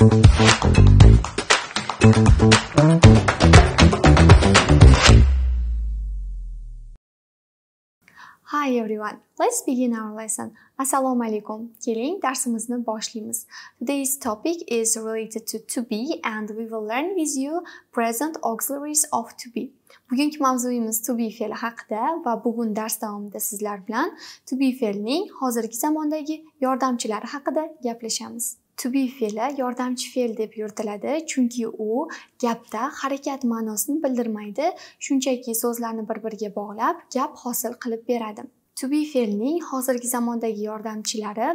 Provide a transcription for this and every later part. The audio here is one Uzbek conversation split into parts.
Hi everyone, let's begin our lesson. Assalomu alaikum. Keling, darsimizni boshlaymiz. Today's topic is related to be and we will learn with you present auxiliaries of to be. Bugungi mavzuyimiz to be fe'li haqida va bugun dars davomida sizlar bilan to be fe'lining hozirgi zamondagi yordamchilari haqida gaplashamiz. To be fe'li yordamchi fe'l deb yuritiladi, chunki u gapda harakat ma'nosini bildirmaydi, shunchaki so'zlarni bir-biriga bog'lab, gap hosil qilib beradi. To be fe'lining hozirgi zamondagi yordamchilari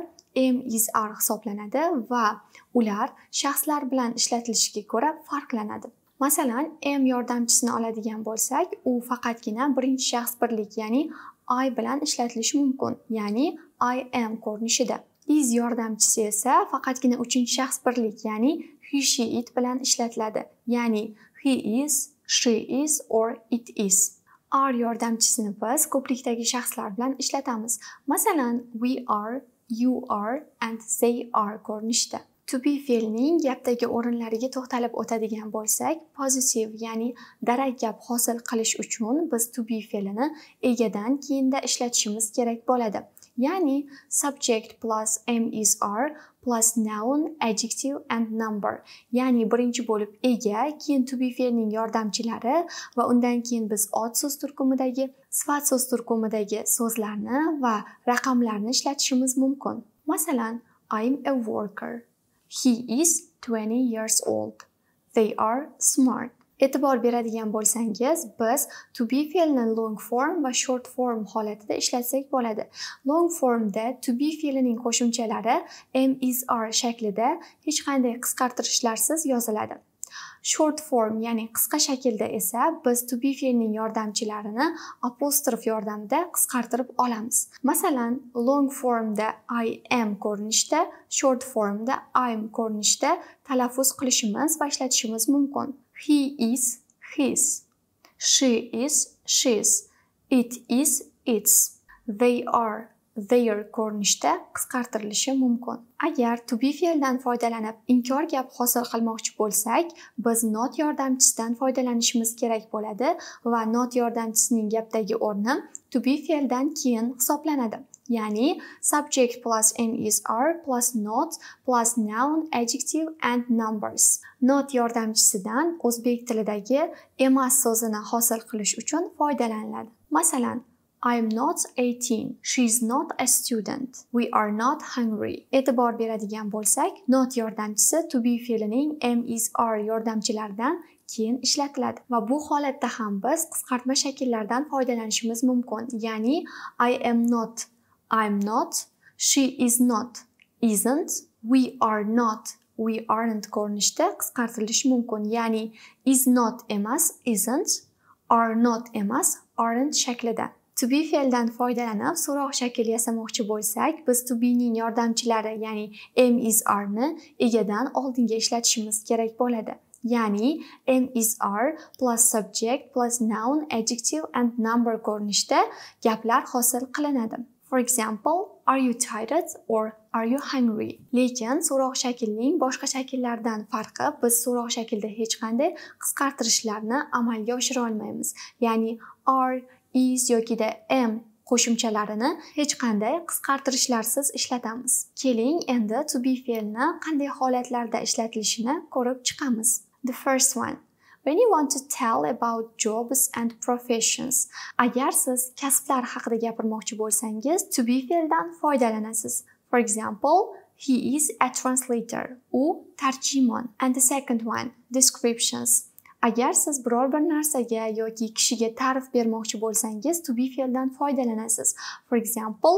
am, is, are hisoblanadi va ular shaxslar bilan ishlatilishiga ko'ra farqlanadi. Masalan, am yordamchisini oladigan bo'lsak, u faqatgina birinchi shaxs birlik, ya'ni I bilan ishlatilishi mumkin, ya'ni I am ko'rinishida. Is yordamchisi esa faqatgina uchinchi shaxs birlik, ya'ni he, she, it bilan ishlatiladi, ya'ni he is, she is or it is. Are yordamchisini biz ko'plikdagi shaxslar bilan ishlatamiz. Masalan, we are, you are and they are ko'rinishda. To be fe'lining gapdagi o'rinlariga to'xtalib o'tadigan bo'lsak, positive, ya'ni darak gap hosil qilish uchun biz to be fe'lini egadan keyinda ishlatishimiz kerak bo'ladi. Ya'ni subject plus am, is, are plus noun, adjective and number. Ya'ni birinchi bo'lib ega, keyin to be fe'lining yordamchilari va undan keyin biz ot so'z turkumidagi, sifat so'z turkumidagi so'zlarni va raqamlarni ishlatishimiz mumkin. Masalan, I'm a worker. He is 20 years old. They are smart. E'tibor beradigan bo'lsangiz, biz to be fe'lini long form va short form holatida ishlatsak bo'ladi. Long formda to be fe'lining qo'shimchalari am, is, are shaklida hech qanday qisqartirishlarsiz yoziladi. Short form, ya'ni qisqa shaklda esa biz to be fe'lining yordamchilarini apostrof yordamida qisqartirib olamiz. Masalan, long formda I am ko'rinishda, short formda I'm ko'rinishda talaffuz qilishimiz va ishlatishimiz mumkin. He is, his. She is, she's. It is, its. They are, their ko'rinishda qisqartirilishi mumkin. Agar to be fe'ldan foydalanib inkor gap hosil qilmoqchi bo'lsak, biz not yordamchisidan foydalanishimiz kerak bo'ladi va not yordamchisining gapdagi o'rni to be fe'ldan keyin hisoblanadi. Ya'ni subject plus am, is, are plus not plus noun, adjective and numbers. Not yordamchisidan o'zbek tilidagi emas so'zini hosil qilish uchun foydalaniladi. Masalan, I'm not 18. She's not a student. We are not hungry. E'tibor beradigan bo'lsak, not yordamchisi to be fe'lining am, is, are yordamchilaridan keyin ishlatiladi va bu holatda ham biz qisqartma shakllardan foydalanishimiz mumkin. Ya'ni I am not, I'm not, she is not, isn't, we are not, we aren't ko'rinishda qisqartirilishi mumkin. Ya'ni is not emas, isn't, are not emas, aren't shaklida. To be fe'ldan foydalanib so'roq shakl yasamoqchi bo'lsak, biz to be ning yordamchilari, ya'ni am, is, are ni egadan oldinga ishlatishimiz kerak bo'ladi. Ya'ni am, is, are plus subject plus noun, adjective and number ko'rinishda gaplar hosil qilinadi. For example, are you tired or are you hungry? Lekin so'roq shaklining boshqa shakllardan farqi, biz so'roq shaklda hech qanday qisqartirishlarni amalga oshira olmaymiz. Ya'ni are, is yokida am qo'shimchalarini hech qanday qisqartirishlarsiz ishlatamiz. Keling, endi to be fe'lini qanday holatlarda ishlatilishini ko'rib chiqamiz. The first one. When you want to tell about jobs and professions. Agar siz kasblar haqida gapirmoqchi bo'lsangiz, to be fe'ldan foydalanasiz. For example, he is a translator. U tarjimon. And the second one, descriptions. Agar siz biror bir narsaga yoki kishiga ta'rif bermoqchi bo'lsangiz, to be fe'ldan foydalanasiz. For example,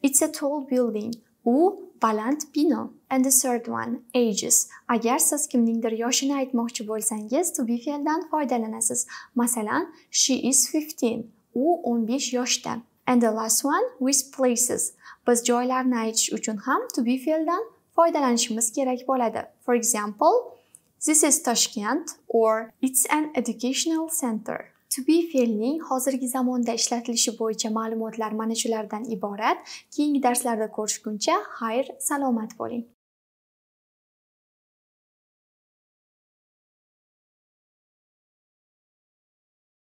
it's a tall building. U baland bino. And the third one, ages. Agar siz kimningdir yoshini aytmoqchi bo'lsangiz, to be fe'ldan foydalanasiz. Masalan, she is 15. U 15 yoshda. And the last one, with places. Biz joylarni aytish uchun ham to be fe'ldan foydalanishimiz kerak bo'ladi. For example, this is Toshkent or it's an educational center. To be fe'lining hozirgi zamonda ishlatilishi bo'yicha ma'lumotlar mana shulardan iborat. Keyingi darslarda ko'rishguncha xayr, salomat bo'ling.